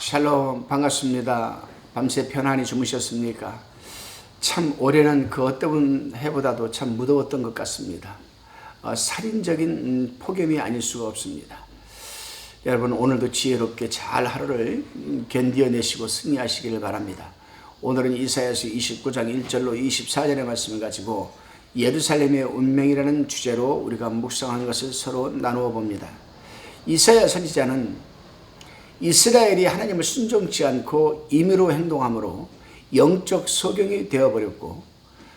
샬롬, 반갑습니다. 밤새 편안히 주무셨습니까? 참 올해는 그 어떤 해보다도 참 무더웠던 것 같습니다. 살인적인 폭염이 아닐 수가 없습니다. 여러분, 오늘도 지혜롭게 잘 하루를 견디어내시고 승리하시기를 바랍니다. 오늘은 이사야서 29장 1절로 24절의 말씀을 가지고 예루살렘의 운명이라는 주제로 우리가 묵상하는 것을 서로 나누어 봅니다. 이사야 선지자는 이스라엘이 하나님을 순종치 않고 임의로 행동함으로 영적 소경이 되어버렸고,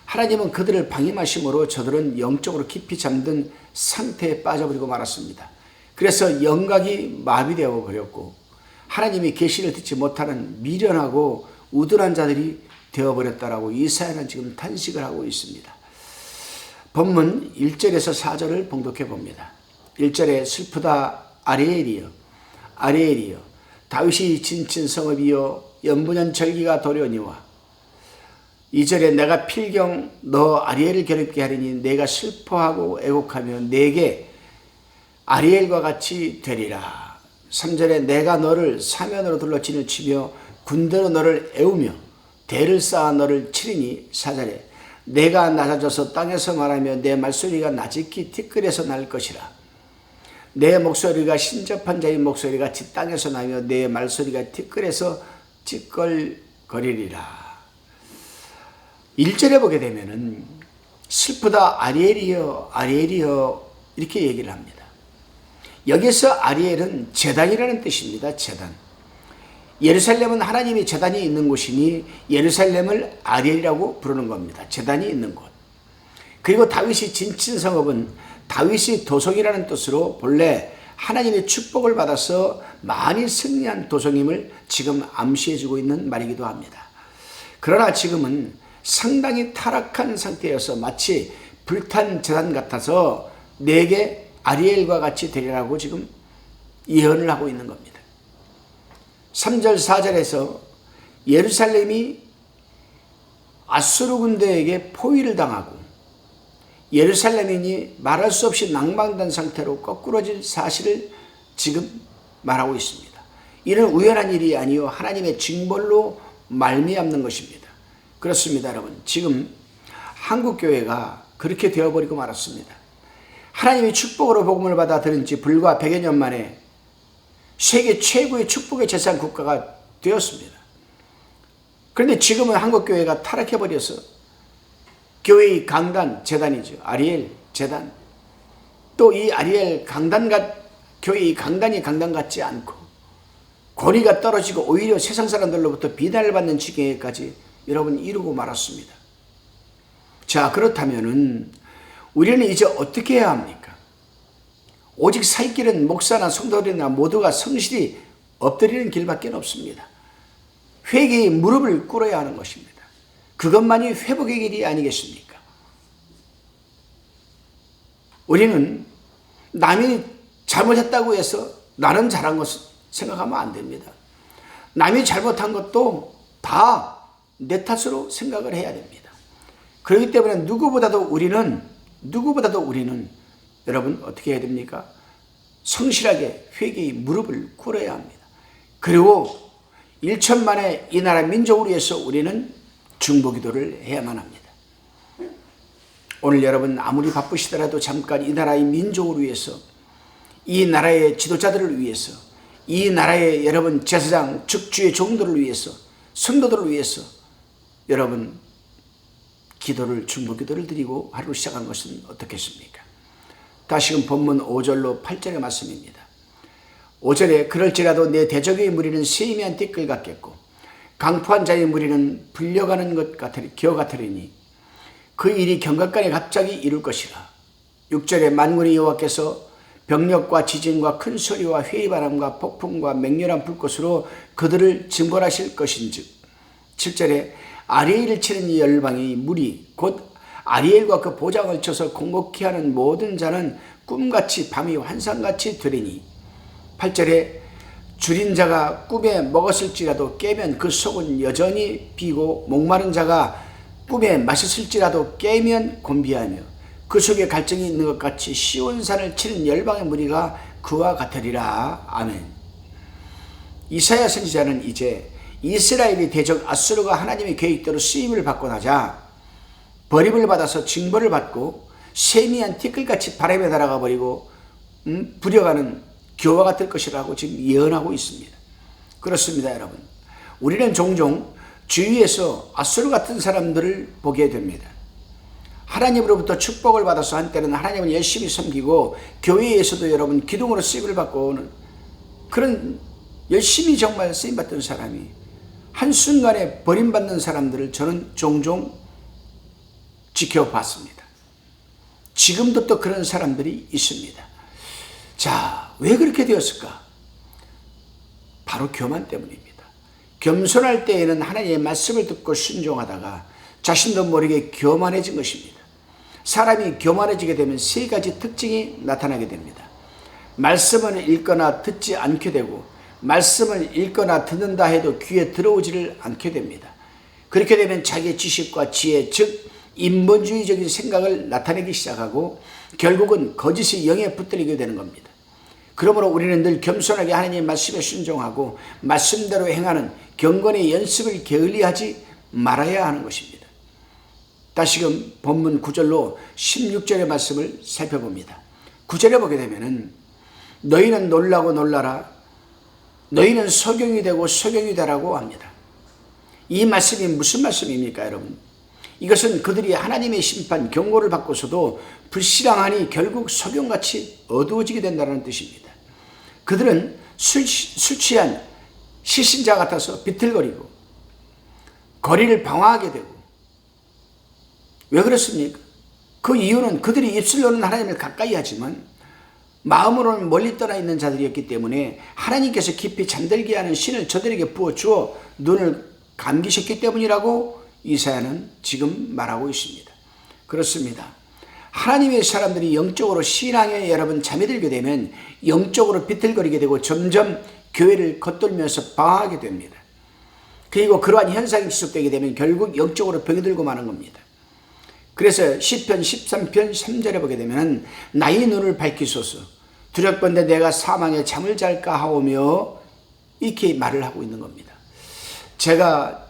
하나님은 그들을 방임하심으로 저들은 영적으로 깊이 잠든 상태에 빠져버리고 말았습니다. 그래서 영각이 마비되어 버렸고 하나님이 계시를 듣지 못하는 미련하고 우둔한 자들이 되어버렸다라고 이사야는 지금 탄식을 하고 있습니다. 본문 1절에서 4절을 봉독해 봅니다. 1절에 슬프다 아리엘이여, 아리엘이여, 다윗이 진친 성읍이여, 연분연 절기가 도려니와. 2절에 내가 필경 너 아리엘을 괴롭게 하리니 내가 슬퍼하고 애곡하며 내게 아리엘과 같이 되리라. 3절에 내가 너를 사면으로 둘러 진을 치며 군대로 너를 애우며 대를 쌓아 너를 치리니. 4절에 내가 낮아져서 땅에서 말하며 내 말소리가 나직히 티끌에서 날 것이라. 내 목소리가 신접한 자의 목소리같이 땅에서 나며 내 말소리가 티끌에서 찌껄거리리라. 1절에 보게 되면은 슬프다 아리엘이여, 아리엘이여 이렇게 얘기를 합니다. 여기서 아리엘은 제단이라는 뜻입니다. 제단. 예루살렘은 하나님이 제단이 있는 곳이니 예루살렘을 아리엘이라고 부르는 겁니다. 제단이 있는 곳. 그리고 다윗이 진친 성읍은 다윗이 도성이라는 뜻으로 본래 하나님의 축복을 받아서 많이 승리한 도성임을 지금 암시해주고 있는 말이기도 합니다. 그러나 지금은 상당히 타락한 상태여서 마치 불탄 제단 같아서 내게 아리엘과 같이 되리라고 지금 예언을 하고 있는 겁니다. 3절 4절에서 예루살렘이 아수르 군대에게 포위를 당하고 예루살렘인이 말할 수 없이 낭망된 상태로 거꾸러질 사실을 지금 말하고 있습니다. 이는 우연한 일이 아니요 하나님의 징벌로 말미암는 것입니다. 그렇습니다, 여러분. 지금 한국교회가 그렇게 되어버리고 말았습니다. 하나님이 축복으로 복음을 받아 들은 지 불과 100여 년 만에 세계 최고의 축복의 재산 국가가 되었습니다. 그런데 지금은 한국교회가 타락해버려서 교회의 강단, 제단이죠. 아리엘, 제단. 또 이 아리엘 교회의 강단이 강단 같지 않고 권위가 떨어지고 오히려 세상 사람들로부터 비난을 받는 지경에까지 여러분 이루고 말았습니다. 자, 그렇다면은 우리는 이제 어떻게 해야 합니까? 오직 살 길은 목사나 성도들이나 모두가 성실히 엎드리는 길밖에 없습니다. 회개의 무릎을 꿇어야 하는 것입니다. 그것만이 회복의 길이 아니겠습니까? 우리는 남이 잘못했다고 해서 나는 잘한 것을 생각하면 안 됩니다. 남이 잘못한 것도 다 내 탓으로 생각을 해야 됩니다. 그렇기 때문에 누구보다도 우리는 여러분 어떻게 해야 됩니까? 성실하게 회개의 무릎을 꿇어야 합니다. 그리고 1천만의 이 나라 민족을 위해서 우리는 중보기도를 해야만 합니다. 오늘 여러분 아무리 바쁘시더라도 잠깐 이 나라의 민족을 위해서, 이 나라의 지도자들을 위해서, 이 나라의 여러분 제사장, 즉주의 종들을 위해서, 성도들을 위해서 여러분 중보기도를 드리고 하루를 시작한 것은 어떻겠습니까? 다시금 본문 5절로 8절의 말씀입니다. 5절에 그럴지라도 내 대적의 무리는 세미한 티끌 같겠고 강포한 자의 무리는 불려가는 기어 같으리니 그 일이 경각간에 갑자기 이룰 것이라. 6절에 만군의 여호와께서 병력과 지진과 큰 소리와 회의바람과 폭풍과 맹렬한 불꽃으로 그들을 징벌하실 것인즉. 7절에 아리엘을 치는 이 열방의 무리 곧 아리엘과 그 보장을 쳐서 공곡케 하는 모든 자는 꿈같이 밤이 환상같이 되리니. 8절에 줄인 자가 꿈에 먹었을지라도 깨면 그 속은 여전히 비고 목마른 자가 꿈에 마셨을지라도 깨면 곤비하며 그 속에 갈증이 있는 것 같이 시온산을 치는 열방의 무리가 그와 같으리라. 아멘. 이사야 선지자는 이제 이스라엘이 대적 아수르가 하나님의 계획대로 수임을 받고 나자 버림을 받아서 징벌을 받고 세미한 티끌같이 바람에 날아가 버리고 불려가는 교화가 될 것이라고 지금 예언하고 있습니다. 그렇습니다, 여러분. 우리는 종종 주위에서 아수르 같은 사람들을 보게 됩니다. 하나님으로부터 축복을 받아서 한때는 하나님을 열심히 섬기고 교회에서도 여러분 기둥으로 쓰임을 받고 오는 그런 열심히 정말 쓰임받던 사람이 한순간에 버림받는 사람들을 저는 종종 지켜봤습니다. 지금도 또 그런 사람들이 있습니다. 자, 왜 그렇게 되었을까? 바로 교만 때문입니다. 겸손할 때에는 하나님의 말씀을 듣고 순종하다가 자신도 모르게 교만해진 것입니다. 사람이 교만해지게 되면 세 가지 특징이 나타나게 됩니다. 말씀을 읽거나 듣지 않게 되고, 말씀을 읽거나 듣는다 해도 귀에 들어오지를 않게 됩니다. 그렇게 되면 자기의 지식과 지혜, 즉 인본주의적인 생각을 나타내기 시작하고 결국은 거짓의 영에 붙들리게 되는 겁니다. 그러므로 우리는 늘 겸손하게 하나님의 말씀에 순종하고 말씀대로 행하는 경건의 연습을 게을리하지 말아야 하는 것입니다. 다시금 본문 9절로 16절의 말씀을 살펴봅니다. 9절에 보게 되면은 너희는 놀라고 놀라라. 너희는 소경이 되고 소경이 되라고 합니다. 이 말씀이 무슨 말씀입니까, 여러분? 이것은 그들이 하나님의 심판, 경고를 받고서도 불신앙하니 결국 소경같이 어두워지게 된다는 뜻입니다. 그들은 술 취한 시신자 같아서 비틀거리고 거리를 방황하게 되고, 왜 그렇습니까? 그 이유는 그들이 입술로는 하나님을 가까이 하지만 마음으로는 멀리 떠나 있는 자들이었기 때문에 하나님께서 깊이 잠들게 하는 신을 저들에게 부어주어 눈을 감기셨기 때문이라고 이사야는 지금 말하고 있습니다. 그렇습니다. 하나님의 사람들이 영적으로 신앙에 여러분 잠이 들게 되면 영적으로 비틀거리게 되고 점점 교회를 겉돌면서 방황하게 됩니다. 그리고 그러한 현상이 지속되게 되면 결국 영적으로 병이 들고 마는 겁니다. 그래서 시편 13편 3절에 보게 되면 나의 눈을 밝히소서 두렵건대 내가 사망에 잠을 잘까 하오며 이렇게 말을 하고 있는 겁니다. 제가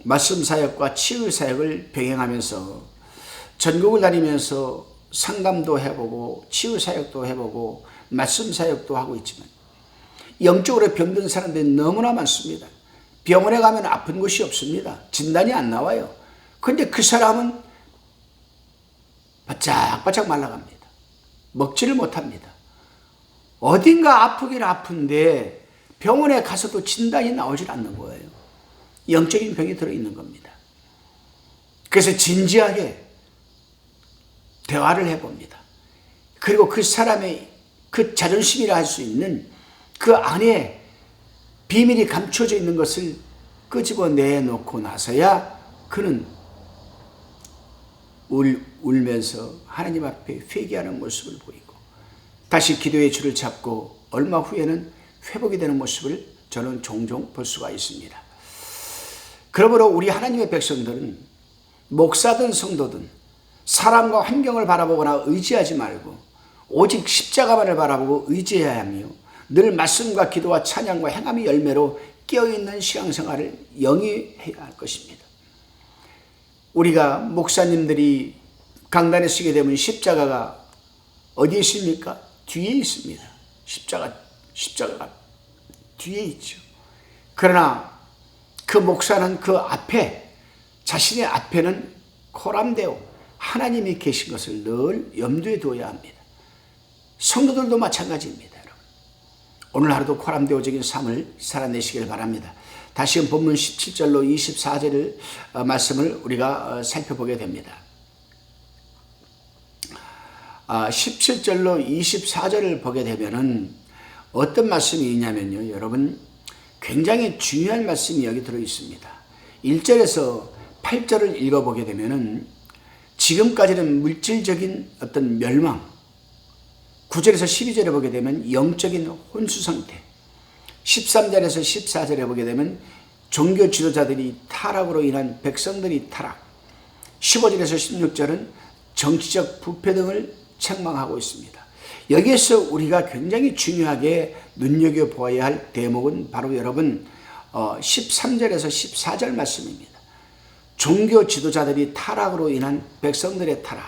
말씀 사역과 치유 사역을 병행하면서 전국을 다니면서 상담도 해보고 치유 사역도 해보고 말씀 사역도 하고 있지만 영적으로 병든 사람들이 너무나 많습니다. 병원에 가면 아픈 곳이 없습니다. 진단이 안 나와요. 그런데 그 사람은 바짝바짝 말라갑니다. 먹지를 못합니다. 어딘가 아프긴 아픈데 병원에 가서도 진단이 나오질 않는 거예요. 영적인 병이 들어있는 겁니다. 그래서 진지하게 대화를 해봅니다. 그리고 그 사람의 그 자존심이라 할 수 있는 그 안에 비밀이 감춰져 있는 것을 끄집어내놓고 나서야 그는 울면서 하나님 앞에 회개하는 모습을 보이고 다시 기도의 줄을 잡고 얼마 후에는 회복이 되는 모습을 저는 종종 볼 수가 있습니다. 그러므로 우리 하나님의 백성들은 목사든 성도든 사람과 환경을 바라보거나 의지하지 말고 오직 십자가만을 바라보고 의지해야 하며 늘 말씀과 기도와 찬양과 행함의 열매로 깨어있는 신앙생활을 영위해야 할 것입니다. 우리가 목사님들이 강단에 서게 되면 십자가가 어디에 있습니까? 뒤에 있습니다. 십자가가 뒤에 있죠. 그러나 그 목사는 그 앞에 자신의 앞에는 코람데오 하나님이 계신 것을 늘 염두에 두어야 합니다. 성도들도 마찬가지입니다. 여러분. 오늘 하루도 코람데오적인 삶을 살아내시길 바랍니다. 다시 본문 17절로 24절 말씀을 우리가 살펴보게 됩니다. 17절로 24절을 보게 되면은 어떤 말씀이 있냐면요. 여러분 굉장히 중요한 말씀이 여기 들어 있습니다. 1절에서 8절을 읽어보게 되면은 지금까지는 물질적인 어떤 멸망, 9절에서 12절에 보게 되면 영적인 혼수 상태, 13절에서 14절에 보게 되면 종교 지도자들이 타락으로 인한 백성들이 타락, 15절에서 16절은 정치적 부패 등을 책망하고 있습니다. 여기에서 우리가 굉장히 중요하게 눈여겨보아야 할 대목은 바로 여러분 13절에서 14절 말씀입니다. 종교 지도자들이 타락으로 인한 백성들의 타락.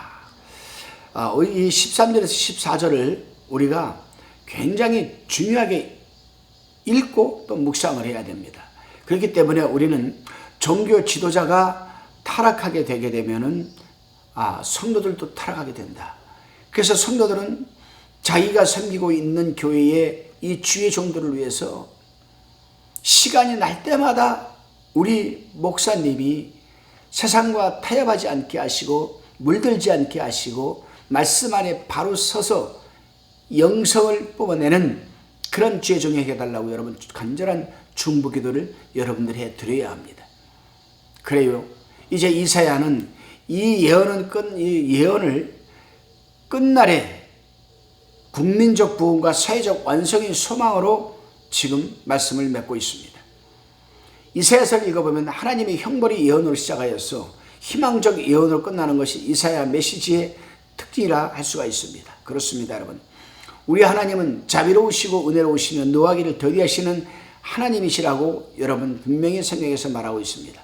이 13절에서 14절을 우리가 굉장히 중요하게 읽고 또 묵상을 해야 됩니다. 그렇기 때문에 우리는 종교 지도자가 타락하게 되게 되면은 성도들도 타락하게 된다. 그래서 성도들은 자기가 섬기고 있는 교회의 이 주의 종들을 위해서 시간이 날 때마다 우리 목사님이 세상과 타협하지 않게 하시고 물들지 않게 하시고 말씀 안에 바로 서서 영성을 뽑아내는 그런 주의 종이 해달라고 여러분 간절한 중보기도를 여러분들이 해드려야 합니다. 그래요. 이제 이사야는 이 예언을 끝날에 국민적 부흥과 사회적 완성의 소망으로 지금 말씀을 맺고 있습니다. 이사야서를 읽어보면 하나님의 형벌의 예언으로 시작하여서 희망적 예언으로 끝나는 것이 이사야 메시지의 특징이라 할 수가 있습니다. 그렇습니다, 여러분. 우리 하나님은 자비로우시고 은혜로우시며 노하기를 더디하시는 하나님이시라고 여러분 분명히 성경에서 말하고 있습니다.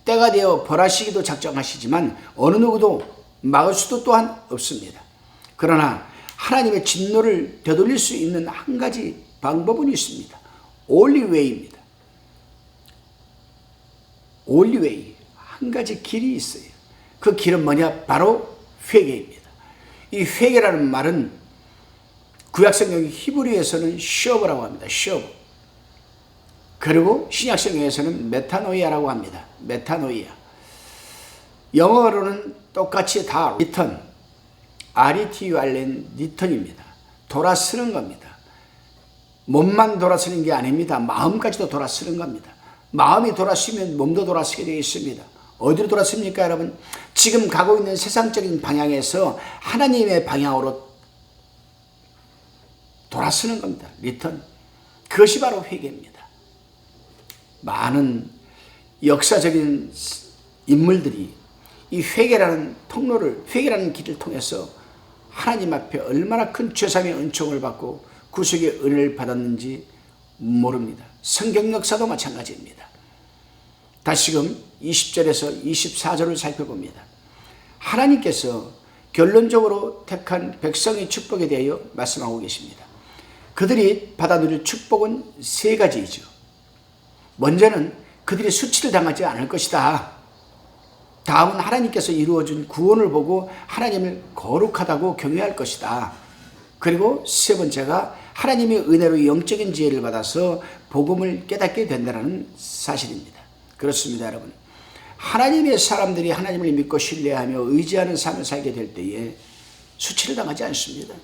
때가 되어 벌하시기도 작정하시지만 어느 누구도 막을 수도 또한 없습니다. 그러나 하나님의 진노를 되돌릴 수 있는 한 가지 방법은 있습니다. only way입니다. only way. 한 가지 길이 있어요. 그 길은 뭐냐? 바로 회개입니다. 이 회개라는 말은 구약성경 히브리어에서는 셔브라고 합니다. 셔브. 그리고 신약성경에서는 메타노이아라고 합니다. 메타노이아. 영어로는 똑같이 다 return, R-E-T-U-R-N, return입니다. 돌아서는 겁니다. 몸만 돌아서는 게 아닙니다. 마음까지도 돌아서는 겁니다. 마음이 돌아서면 몸도 돌아서게 되어 있습니다. 어디로 돌아섭니까, 여러분? 지금 가고 있는 세상적인 방향에서 하나님의 방향으로 돌아서는 겁니다. 리턴. 그것이 바로 회개입니다. 많은 역사적인 인물들이 이 회개라는 통로를, 회개라는 길을 통해서 하나님 앞에 얼마나 큰 죄사함의 은총을 받고 구속의 은혜를 받았는지 모릅니다. 성경 역사도 마찬가지입니다. 다시금 20절에서 24절을 살펴봅니다. 하나님께서 결론적으로 택한 백성의 축복에 대하여 말씀하고 계십니다. 그들이 받아 누릴 축복은 세 가지이죠. 먼저는 그들이 수치를 당하지 않을 것이다. 다음은 하나님께서 이루어준 구원을 보고 하나님을 거룩하다고 경외할 것이다. 그리고 세 번째가 하나님의 은혜로 영적인 지혜를 받아서 복음을 깨닫게 된다는 사실입니다. 그렇습니다, 여러분. 하나님의 사람들이 하나님을 믿고 신뢰하며 의지하는 삶을 살게 될 때에 수치를 당하지 않습니다.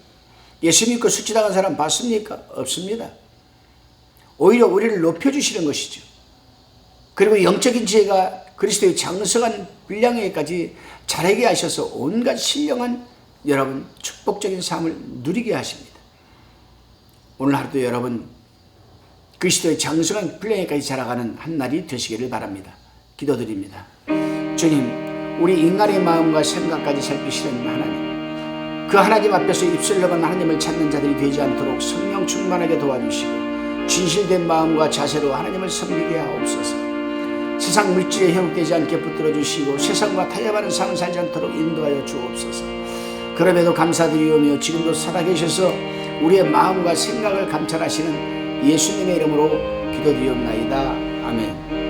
예수 믿고 수치당한 사람 봤습니까? 없습니다. 오히려 우리를 높여주시는 것이죠. 그리고 영적인 지혜가 그리스도의 장성한 분량에까지 자라게 하셔서 온갖 신령한 여러분 축복적인 삶을 누리게 하십니다. 오늘 하루도 여러분 그리스도의 장성한 분량에까지 자라가는 한 날이 되시기를 바랍니다. 기도드립니다. 주님, 우리 인간의 마음과 생각까지 살피시는 하나님, 그 하나님 앞에서 입술로만 하나님을 찾는 자들이 되지 않도록 성령 충만하게 도와주시고 진실된 마음과 자세로 하나님을 섬기게 하옵소서. 세상 물질에 현혹되지 않게 붙들어 주시고 세상과 타협하는 삶을 살지 않도록 인도하여 주옵소서. 그럼에도 감사드리오며 지금도 살아계셔서 우리의 마음과 생각을 감찰하시는 예수님의 이름으로 기도드리옵나이다. 아멘.